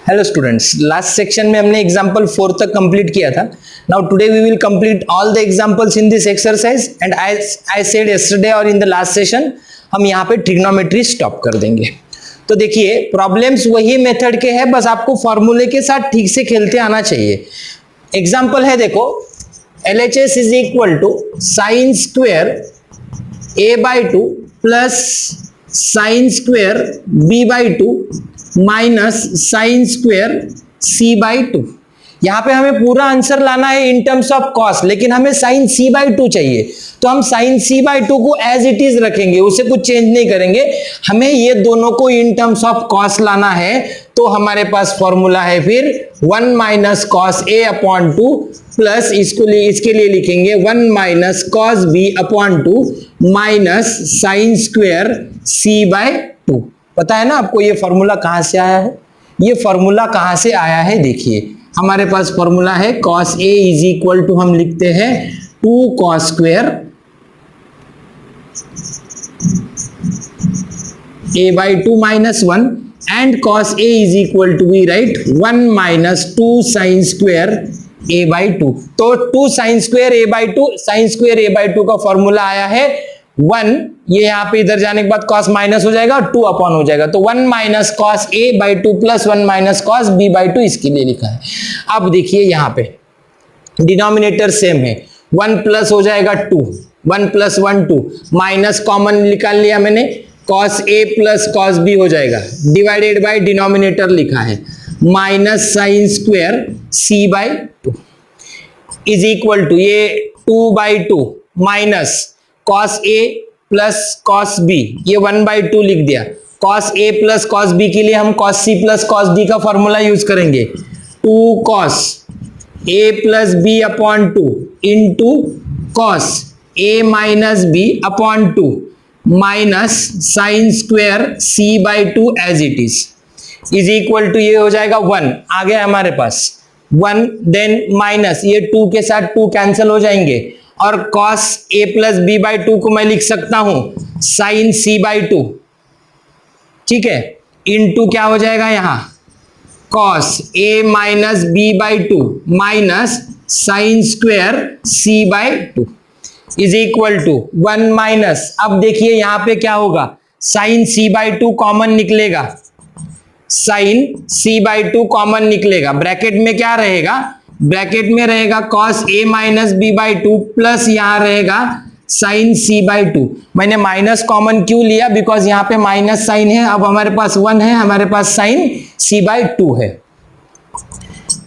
Hello students, last section में हमने example 4 तक कंप्लीट किया था. Now today we will complete all the examples in this exercise and I said yesterday और in the last session हम यहाँ पे ट्रिग्नोमेट्री स्टॉप कर देंगे. तो देखिए प्रॉब्लम्स वही मेथड के हैं, बस आपको फॉर्मूले के साथ ठीक से खेलते आना चाहिए. एग्जाम्पल है देखो, LHS is equal to sine square a/2 plus sine square b/2 minus sine square c/2. यहां पे हमें पूरा आंसर लाना है इन टर्म्स ऑफ कॉस, लेकिन हमें साइन c/2 चाहिए, तो हम साइन c/2 को एज इट इज रखेंगे, उसे कुछ चेंज नहीं करेंगे. हमें ये दोनों को इन टर्म्स ऑफ कॉस लाना है, तो हमारे पास फॉर्मूला है फिर 1 माइनस कॉस a/2 प्लस इसके लिए लिखेंगे 1 minus cos b/2 minus sine square c/2. पता है ना आपको ये फॉर्मूला कहां से आया है? ये फॉर्मूला कहां से आया है देखिए, हमारे पास फॉर्मूला है cos a is equal to हम लिखते हैं 2 cos square a/2 minus 1 and cos a is equal to we write 1 minus 2 sine square a/2. तो 2 sine square a/2, sign square a/2 का फॉर्मूला आया है 1, ये यहां पे इधर जाने के बाद cos माइनस हो जाएगा और 2 अपॉन हो जाएगा, तो 1 minus cos a/2 plus 1 minus cos b/2 इसके लिए लिखा है. अब देखिए यहां पे डिनोमिनेटर सेम है, 1 प्लस हो जाएगा 2, 1 प्लस 1 2, माइनस कॉमन निकाल लिया मैंने, cos a plus cos b हो जाएगा, डिवाइडेड बाय डिनोमिनेटर लिखा है minus sine square c/2 is equal to ये 2/2 minus cos a plus cos b, ये 1/2 लिख दिया. cos a plus cos b के लिए हम cos c plus cos d का फॉर्मूला यूज करेंगे, 2 cos a plus b upon 2 into cos a minus b upon 2 minus sine square c/2 as it is equal to ये हो जाएगा 1. आ गया हमारे पास 1, देन माइनस ये 2 के साथ 2 कैंसिल हो जाएंगे और cos a प्लस b/2 को मैं लिख सकता हूं साइन c/2, ठीक है, इनटू क्या हो जाएगा यहां cos a minus b/2 minus sine square c/2 is equal to 1 minus, अब देखिए यहां पे क्या होगा, साइन c/2 कॉमन निकलेगा, साइन c/2 कॉमन निकलेगा, ब्रैकेट में क्या रहेगा, ब्रैकेट में रहेगा cos a minus b/2 plus यहां रहेगा साइन c/2. मैंने माइनस कॉमन क्यों लिया, बिकॉज यहां पे माइनस साइन है, अब हमारे पास 1 है, हमारे पास साइन c/2 है.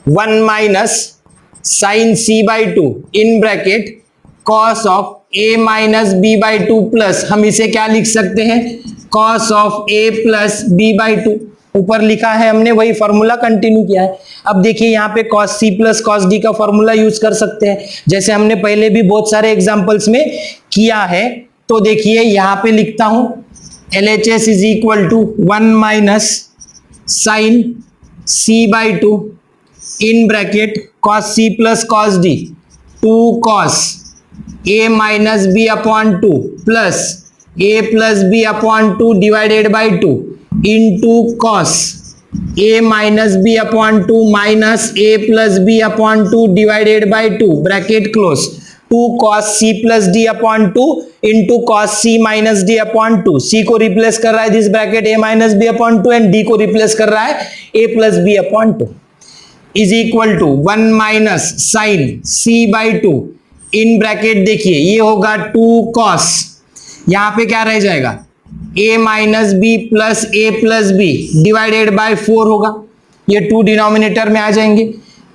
1 minus sine c/2 in bracket cos of a minus b/2 plus हम इसे क्या लिख सकते हैं, cos of a plus b/2. ऊपर लिखा है हमने, वही फॉर्मूला कंटिन्यू किया है. अब देखिए यहाँ पे cos c plus cos d का फॉर्मूला यूज कर सकते हैं, जैसे हमने पहले भी बहुत सारे एग्जांपल्स में किया है. तो देखिए यहाँ पे लिखता हूं LHS is equal to 1 minus sine c/2 in bracket cos c plus cos d 2 cos a minus b upon 2 plus a plus b upon 2 divided by 2 into cos a minus b upon 2 minus a plus b upon 2 divided by 2 bracket close 2 cos c plus d upon 2 into cos c minus d upon 2. c को replace कर रहा है this bracket a minus b upon 2 and d को replace कर रहा है a plus b upon 2 is equal to 1 minus sine c/2 in bracket देखिए ये होगा 2 cos, यहां पे क्या रह जाएगा a minus B plus a plus b divided by 4 होगा, ये 2 डिनोमिनेटर में आ जाएंगे,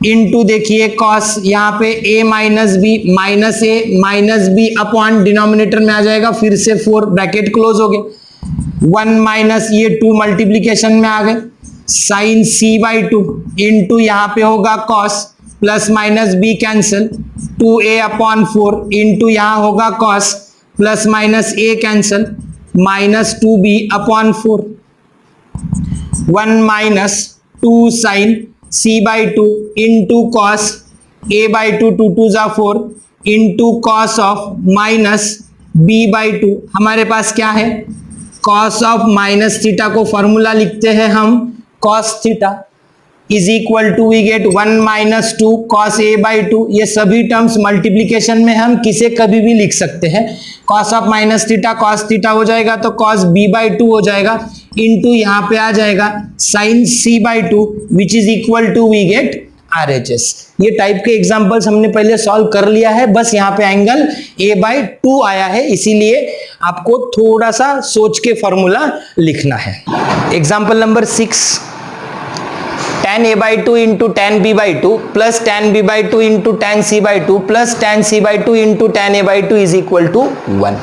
इनटू देखिए cos यहाँ पे a minus B minus a minus b upon denominator में आ जाएगा, फिर से 4 ब्रैकेट क्लोज हो गए, 1 माइनस ये 2 मल्टीप्लीकेशन में आ गए साइन c/2 इंटू यहाँ पे होगा cos plus minus b cancel 2a upon 4 into यहाँ होगा cos plus minus a cancel minus 2b upon 4, 1 minus 2 sine c/2 into cos a/2 2 2 जा 4 into cos of minus b/2. हमारे पास क्या है, cos ऑफ माइनस थीटा को formula लिखते हैं हम cos theta, is equal to we get 1 minus 2 cos a by 2। ये सभी टर्म्स मल्टीप्लीकेशन में हम किसे कभी भी लिख सकते हैं। Cos of minus theta cos theta हो जाएगा तो कॉस बी बाई 2 हो जाएगा, इनटू यहाँ पे आ जाएगा sine c by 2 which is equal to we get RHS। ये टाइप के एग्जांपल्स हमने पहले सॉल्व कर लिया है, बस यहाँ पे एंगल a बाई 2 आया है, इसीलिए आपको थोड़ा सा सोच के फॉर्मूला लिखना है। Example number 6, tan a by 2 into tan b by 2 plus tan b by 2 into tan c by 2 plus tan c by 2 into tan a by 2 is equal to 1।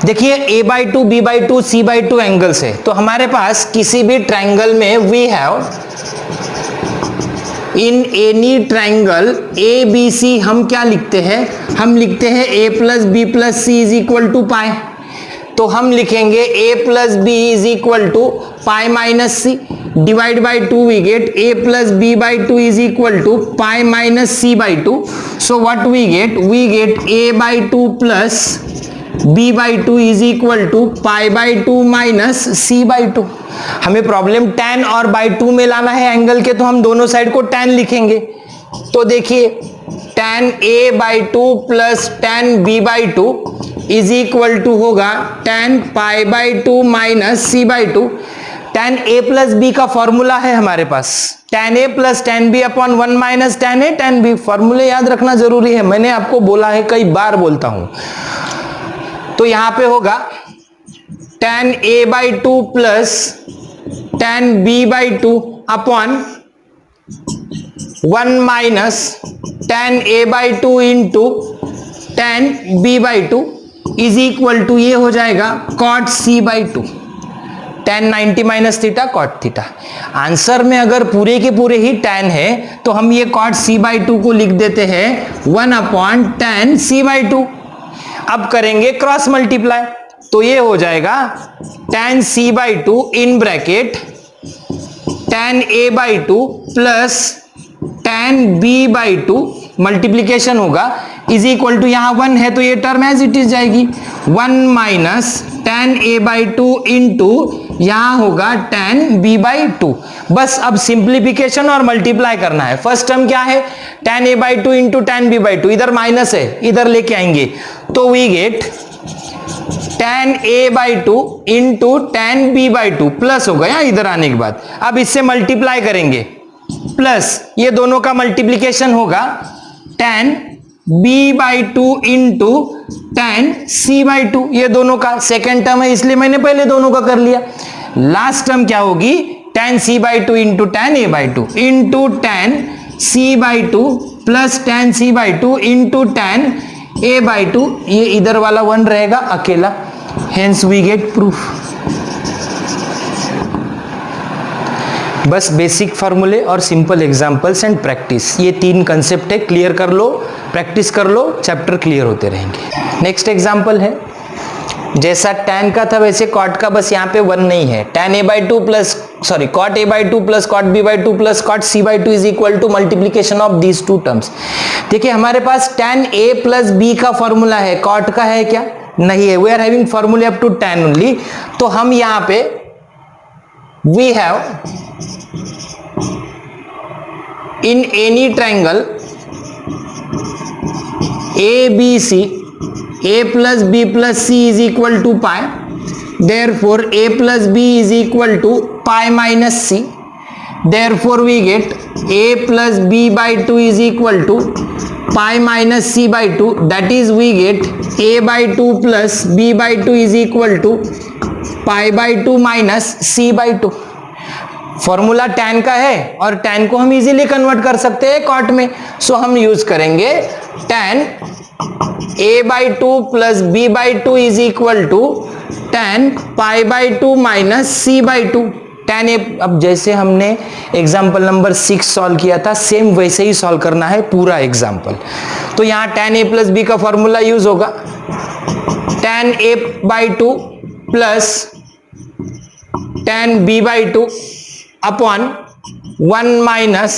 देखिए a by 2 b by 2 c by 2 angles है, तो हमारे पास किसी भी triangle में we have in any triangle A B C हम क्या लिखते हैं, हम लिखते हैं a plus B plus C is equal to pi. तो हम लिखेंगे a plus B is equal to pi minus C divide by 2 we get a plus B by 2 is equal to pi minus C by 2। So what we get a by 2 plus b by 2 is equal to pi by 2 minus C by 2। हमें problem tan और by 2 में लाना है angle के, तो हम दोनों side को tan लिखेंगे। तो देखिए tan a by 2 plus tan b by 2 is equal to होगा tan pi by 2 minus C by 2। tan a plus b का फॉर्मूला है हमारे पास, tan a plus tan b upon 1 minus tan a tan b। फॉर्मूले याद रखना जरूरी है, मैंने आपको बोला है, कई बार बोलता हूं। तो यहां पे होगा tan a by 2 plus tan b by 2 upon 1 minus tan a by 2 into tan b by 2 is equal to ये हो जाएगा cot c by 2। tan 90 minus theta cot theta. Answer में अगर पूरे के पूरे ही tan है तो हम ये cot c बाई 2 को लिख देते हैं 1 अपॉन tan c बाई 2। अब करेंगे क्रॉस मल्टीप्लाई, तो ये हो जाएगा tan c by 2 in bracket tan a by 2 plus tan b by 2 multiplication होगा इज इक्वल टू, यहां 1 है तो ये टर्म एज इट इज जाएगी 1 minus tan a by 2 into यहां होगा tan b बाई 2। बस अब सिंप्लीफिकेशन और मल्टीप्लाई करना है। फर्स्ट टर्म क्या है, tan a by 2 into tan b by 2, इधर माइनस है इधर लेके आएंगे तो we get tan a by 2 into tan b by 2 plus हो गया इधर आने के बाद। अब इससे मल्टीप्लाई करेंगे प्लस ये दोनों का मल्टीप्लीकेशन होगा tan b by 2 into tan c by 2, ये दोनों का सेकेंड टर्म है इसलिए मैंने पहले दोनों का कर लिया। लास्ट टर्म क्या होगी tan c by 2 into tan a by 2 into tan c by 2 plus tan c by 2 into tan a by 2, ये इधर वाला 1 रहेगा अकेला, हेंस वी गेट प्रूफ। बस बेसिक फॉर्मूले और सिंपल एग्जांपल्स एंड प्रैक्टिस, ये 3 कंसेप्ट है, क्लियर कर लो, प्रैक्टिस कर लो, चैप्टर क्लियर होते रहेंगे। नेक्स्ट एग्जांपल है, जैसा tan का था वैसे cot का, बस यहाँ पे 1 नहीं है। tan a by 2 plus cot a by 2 plus cot b by 2 plus cot c by 2 is equal to multiplication of these 2 terms. देखिए हमारे पास tan a प्लस b का फॉर्मूला है, cot का है क्या, नहीं है। वी आर हैविंग फॉर्मूले अप टू tan ओनली, तो हम यहां पे we have in any triangle A B C a plus b plus c is equal to pi, therefore a plus b is equal to pi minus c, therefore we get a plus b by 2 is equal to pi minus c by 2, that is we get a by 2 plus b by 2 is equal to pi by 2 minus c by 2। Formula tan का है और tan को हम easily convert कर सकते हैं cot में, सो हम यूज करेंगे tan a by 2 plus b by 2 is equal to tan pi by 2 minus c by 2। tan a, अब जैसे हमने एग्जाम्पल नंबर 6 सॉल्व किया था सेम वैसे ही सॉल्व करना है पूरा एग्जाम्पल। तो यहां tan a प्लस b का फॉर्मूला यूज होगा tan a by 2 plus tan b by 2 upon 1 minus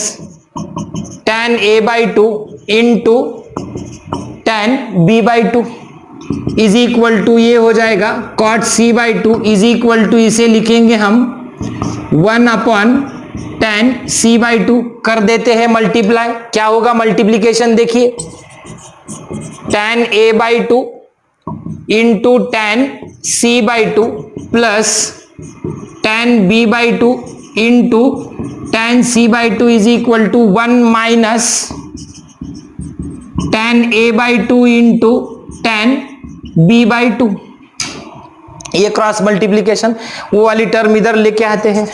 tan a by 2 into tan b by 2 is equal to, ये हो जाएगा cot c by 2 is equal to, इसे लिखेंगे हम 1 upon tan c/2 कर देते हैं मल्टीप्लाई, क्या होगा मल्टीप्लीकेशन देखिए, tan a/2 into tan c/2 plus tan b/2 into tan c/2 is equal to 1 minus tan a/2 into tan b/2। ये क्रॉस मल्टीप्लीकेशन, वो वाली टर्म इधर लेके आते हैं,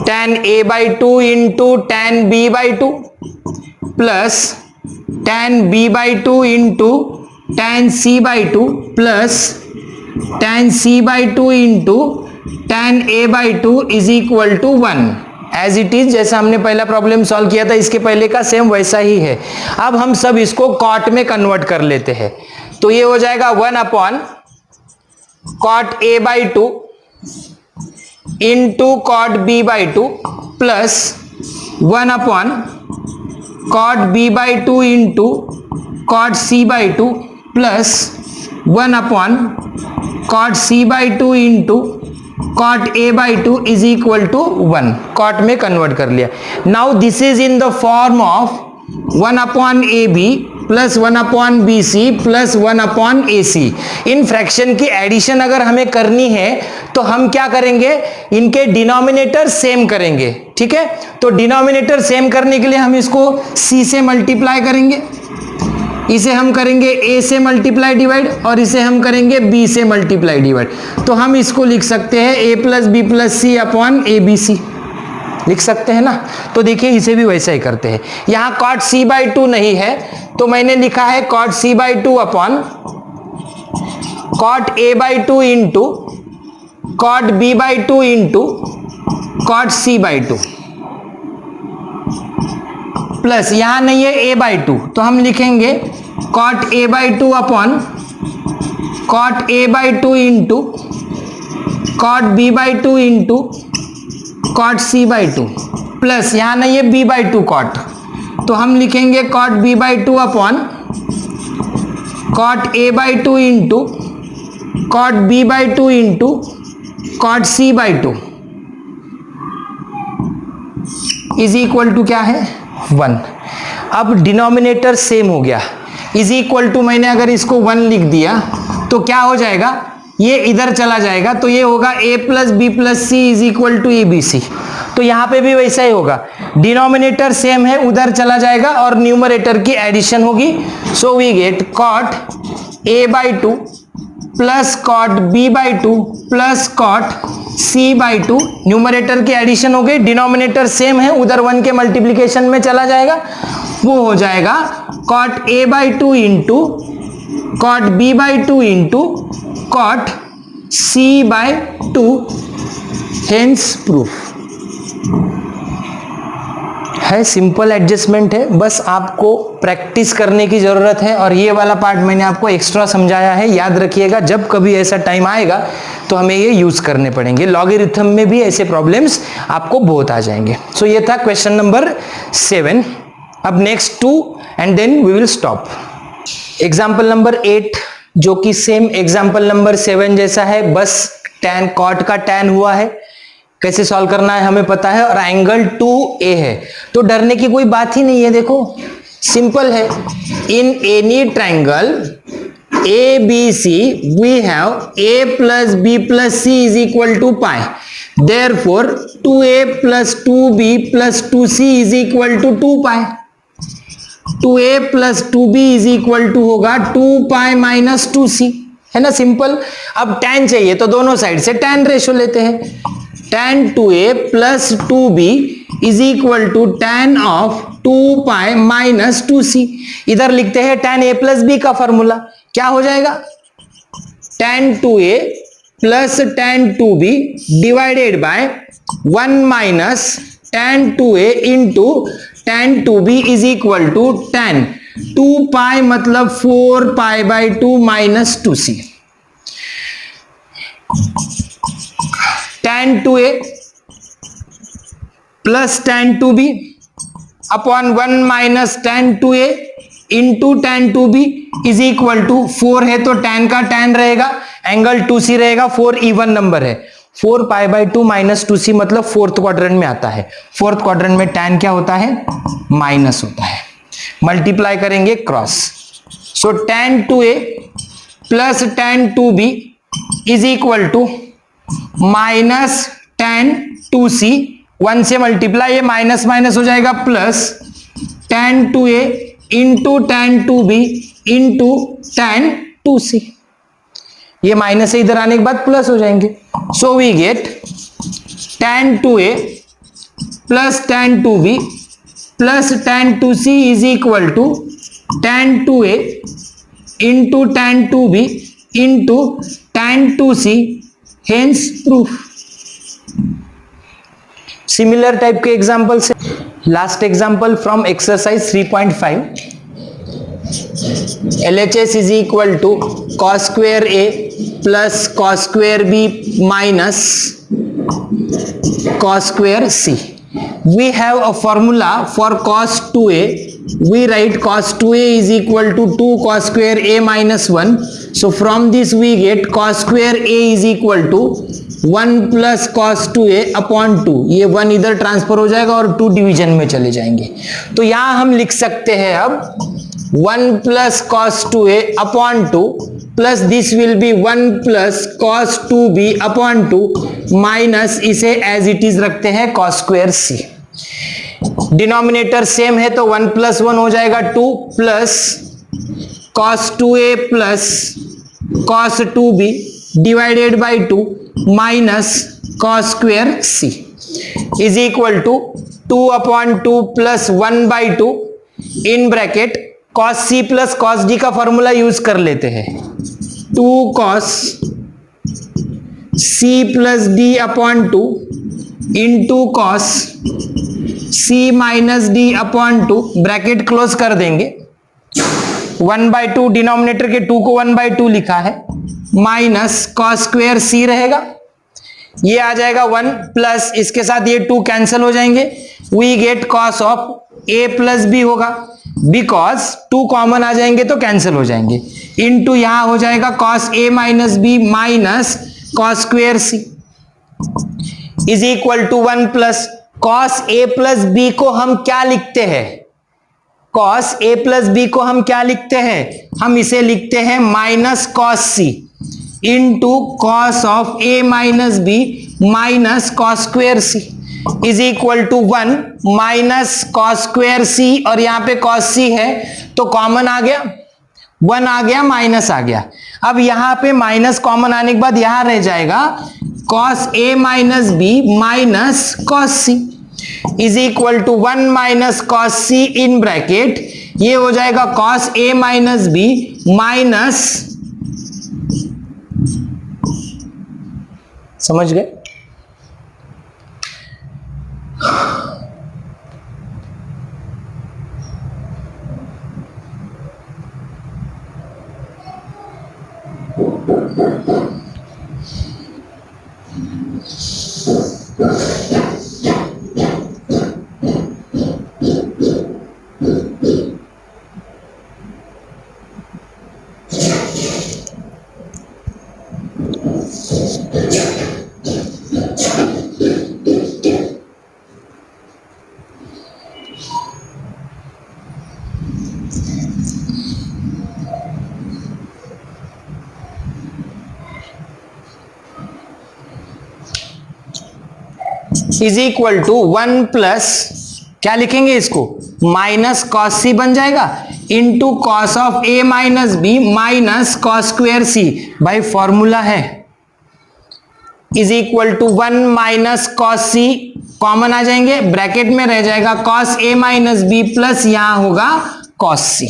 tan a/2 into tan b/2 plus tan b/2 into tan c/2 plus tan c/2 into tan a/2 is equal to 1। As it is, जैसा हमने पहला प्रॉब्लम सॉल्व किया था इसके पहले का, सेम वैसा ही है। अब हम सब इसको कॉट में कन्वर्ट कर लेते हैं, तो ये हो जाएगा 1 upon cot a/2 into cot b/2 plus 1 upon cot b/2 into cot c/2 plus 1 upon cot c/2 into cot a/2 is equal to 1। cot में कन्वर्ट कर लिया। Now this is in the form of 1 upon ab plus 1 upon bc plus 1 upon ac। इन fraction की addition अगर हमें करनी है तो हम क्या करेंगे, इनके डिनोमिनेटर सेम करेंगे, ठीक है। तो डिनोमिनेटर सेम करने के लिए हम इसको c से मल्टीप्लाई करेंगे, इसे हम करेंगे a से मल्टीप्लाई डिवाइड और इसे हम करेंगे b से मल्टीप्लाई डिवाइड। तो हम इसको लिख सकते हैं a plus B plus c upon abc, लिख सकते हैं ना। तो देखिए इसे भी वैसा ही करते हैं। यहां cot c/2 नहीं है तो मैंने लिखा है cot c/2 upon cot a/2 into cot b/2 into cot c/2 plus, यहां नहीं है a/2 तो हम लिखेंगे cot a/2 upon cot a/2 into cot b/2 into cot c/2 plus, यहां नहीं है b/2 cot तो हम लिखेंगे cot b/2 upon cot a/2 into cot b/2 into cot c/2 is equal to क्या है 1। अब डिनोमिनेटर सेम हो गया, इज इक्वल टू मैंने अगर इसको 1 लिख दिया तो क्या हो जाएगा, ये इधर चला जाएगा तो ये होगा a plus B plus C is equal to abc। तो यहां पे भी वैसा ही होगा, डिनोमिनेटर सेम है उधर चला जाएगा और न्यूमरेटर की एडिशन होगी। So we get cot a/2 plus cot b/2 plus cot c/2, numerator की एडिशन हो गई, डिनोमिनेटर सेम है उधर 1 के मल्टीप्लीकेशन में चला जाएगा, वो हो जाएगा cot a/2 into cot b/2 into cot c/2, hence proof है। सिंपल एडजस्टमेंट है, बस आपको प्रैक्टिस करने की जरूरत है। और ये वाला पार्ट मैंने आपको एक्स्ट्रा समझाया है, याद रखिएगा जब कभी ऐसा टाइम आएगा तो हमें ये यूज करने पड़ेंगे। लॉगरिथम में भी ऐसे प्रॉब्लम्स आपको बहुत आ जाएंगे। सो ये था क्वेश्चन नंबर 7। अब next 2 and then we will stop. Example number 8 जो कि सेम एग्जाम्पल नंबर 7 जैसा है, बस tan cot का tan हुआ है, कैसे सॉल्व करना है हमें पता है, और एंगल 2a है तो डरने की कोई बात ही नहीं है। देखो सिंपल है, इन any triangle ABC we have a plus b plus c is equal to pi, therefore 2a plus 2b plus 2c is equal to 2 pi। 2a plus 2b is equal to होगा 2 pi minus 2c, है ना simple. अब tan चाहिए तो दोनों side से tan ratio लेते हैं, tan 2a plus 2b is equal to tan of 2 pi minus 2c। इधर लिखते हैं tan a plus b का फॉर्मूला, क्या हो जाएगा tan 2a plus tan 2b divided by 1 minus tan 2a into tan 2b is equal to tan 2 pi मतलब 4 pi by 2 minus 2c। tan 2a plus tan 2b upon 1 minus tan 2a into tan 2b is equal to 4 है तो tan का tan रहेगा, angle 2c रहेगा, 4 even number है, 4 पाई by 2 minus 2c मतलब fourth quadrant में आता है। फोर्थ क्वाड्रेंट में tan क्या होता है, माइनस होता है। मल्टीप्लाई करेंगे cross, so tan 2a plus tan 2b is equal to minus tan 2c। 1 से मल्टीप्लाई, ये माइनस माइनस हो जाएगा plus tan 2a into tan 2b into tan 2c। ये माइनस से इधर आने के बाद प्लस हो जाएंगे। So we get tan 2a plus tan 2b plus tan 2c is equal to tan 2a into tan 2b into tan 2c, hence proof. Similar type के example से last example from exercise 3.5। LHS is equal to cos square A plus cos square B minus cos square C. We have a formula for cos 2A. We write cos 2A is equal to 2 cos square A minus 1. So from this we get cos square A is equal to 1 plus cos 2A upon 2. ये 1 इधर transfer हो जाएगा और 2 division में चले जाएंगे। तो यहां हम लिख सकते हैं अब 1 plus cos 2a upon 2 plus this will be 1 plus cos 2b upon 2 minus इसे एज इट इज रखते हैं cos square c। Denominator same है तो 1 plus 1 हो जाएगा 2 plus cos 2a plus cos 2b divided by 2 minus cos square c is equal to 2 upon 2 plus 1 by 2 in bracket cos c plus cos d का formula use कर लेते हैं। 2 cos c plus d upon 2 into cos c minus d upon 2 bracket close कर देंगे। 1 by 2 denominator के 2 को 1 by 2 लिखा है माइनस cos स्क्वायर c रहेगा, ये आ जाएगा 1 प्लस इसके साथ ये 2 कैंसिल हो जाएंगे। We get cos of a plus b होगा, बिकॉज 2 कॉमन आ जाएंगे तो कैंसिल हो जाएंगे, इनटू यहां हो जाएगा cos a minus B minus cos square c is equal to 1 plus cos a plus b को हम क्या लिखते हैं, cos a प्लस b को हम क्या लिखते हैं, हम इसे लिखते हैं minus cos c into cos of a minus b minus cos square c is equal to 1 minus cos square c, और यहां पे cos c है तो कॉमन आ गया, 1 आ गया माइनस आ गया। अब यहां पे माइनस कॉमन आने के बाद यहां रह जाएगा cos a minus b minus cos c is equal to 1 minus cos c in bracket, ये हो जाएगा cos a minus b minus, समझ गए? इज इक्वल टू 1 प्लस क्या लिखेंगे इसको, माइनस cos c बन जाएगा into cos of a minus B minus cos square c, भाई फॉर्मूला है, is equal to 1 minus cos c common आ जाएंगे, ब्रैकेट में रह जाएगा cos a minus B plus यहां होगा cos c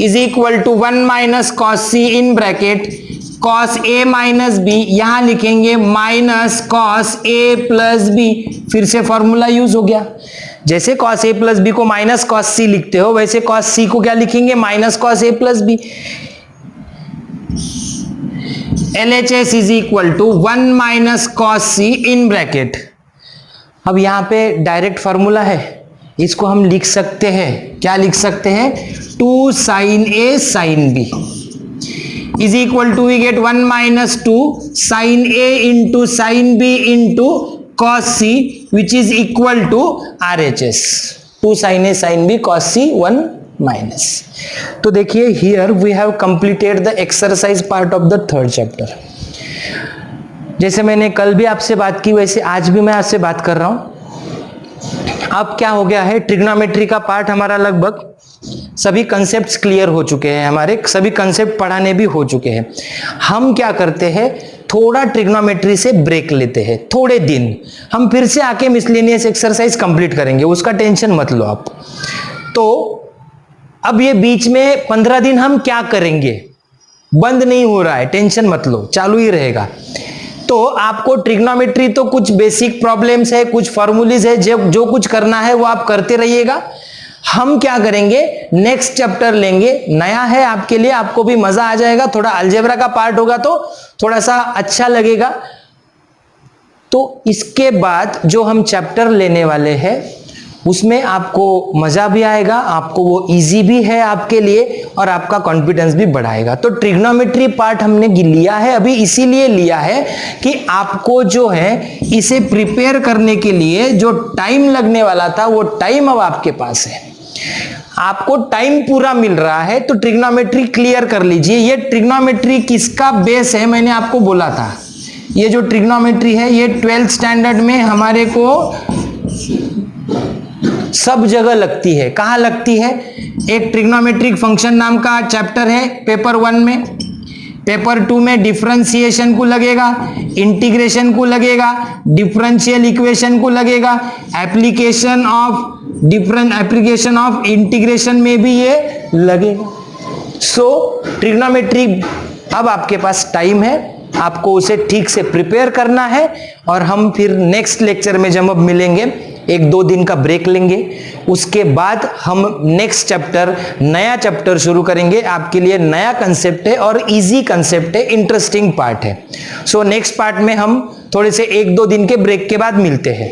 is equal to 1 minus cos c in bracket cos a minus B, यहां लिखेंगे minus cos a plus B, फिर से फॉर्मूला यूज हो गया। जैसे cos a प्लस बी को माइनस cos c लिखते हो वैसे cos c को क्या लिखेंगे, minus cos a plus b. LHS is equal to 1 minus cos c in bracket. अब यहां पे डायरेक्ट फॉर्मूला है, इसको हम लिख सकते हैं, क्या लिख सकते हैं, 2 sin a sin b is equal to we get 1 minus 2 sin A into sin B into cos C which is equal to RHS 2 sin A sin B cos C 1 minus. तो देखिए here we have completed the exercise part of the third chapter. जैसे मैंने कल भी आपसे बात की वैसे आज भी मैं आपसे बात कर रहा हूं. अब क्या हो गया है, ट्रिग्नोमेट्री का पार्ट हमारा लगभग सभी कंसेप्ट्स क्लियर हो चुके हैं, हमारे सभी कंसेप्ट पढ़ाने भी हो चुके हैं. हम क्या करते हैं, थोड़ा ट्रिग्नोमेट्री से ब्रेक लेते हैं थोड़े दिन. हम फिर से आके मिसलेनियस एक्सरसाइज कंप्लीट करेंगे, उसका टेंशन मत लो आप. तो अब ये बीच में 15 दिन हम क्या करेंगे, बंद नहीं हो रहा है, टेंशन मत लो, चालू ही रहेगा. तो आपको ट्रिग्नोमेट्री तो कुछ बेसिक प्रॉब्लम्स है, कुछ फॉर्मूलीज है, जो कुछ करना है वो आप करते रहिएगा. हम क्या करेंगे, नेक्स्ट चैप्टर लेंगे, नया है आपके लिए, आपको भी मजा आ जाएगा. थोड़ा अलजेब्रा का पार्ट होगा तो थोड़ा सा अच्छा लगेगा. तो इसके बाद जो हम चैप्टर लेने वाले हैं उसमें आपको मजा भी आएगा, आपको वो इजी भी है आपके लिए और आपका कॉन्फिडेंस भी बढ़ाएगा. तो ट्रिग्नोमेट्री पार्ट हमने लिया है अभी इसीलिए लिया है कि आपको जो है इसे प्रिपेयर करने के लिए जो टाइम लगने वाला था वो टाइम अब आपके पास है, आपको टाइम पूरा मिल रहा है. तो ट्रिग्नोमेट्री क्लियर कर लीजिए. ये ट्रिग्नोमेट्री किसका बेस है, मैंने आपको बोला था. ये जो ट्रिग्नोमेट्री है ये 12th स्टैंडर्ड में हमारे को सब जगह लगती है. कहां लगती है, एक ट्रिग्नोमेट्रिक फंक्शन नाम का चैप्टर है पेपर 1 में, पेपर 2 में डिफरेंशिएशन को लगेगा, इंटीग्रेशन को लगेगा, डिफरेंशियल इक्वेशन को लगेगा, एप्लीकेशन ऑफ इंटीग्रेशन में भी ये लगेगा. सो ट्रिग्नोमेट्री अब आपके पास टाइम है, आपको उसे ठीक से प्रिपेयर करना है. और हम फिर नेक्स्ट लेक्चर में जब अब मिलेंगे 1-2 दिन का ब्रेक लेंगे, उसके बाद हम नेक्स्ट चैप्टर नया चैप्टर शुरू करेंगे. आपके लिए नया कंसेप्ट है और इजी कंसेप्ट है, इंटरेस्टिंग पार्ट है. सो नेक्स्ट पार्ट में हम थोड़े से 1-2 दिन के ब्रेक के बाद मिलते हैं.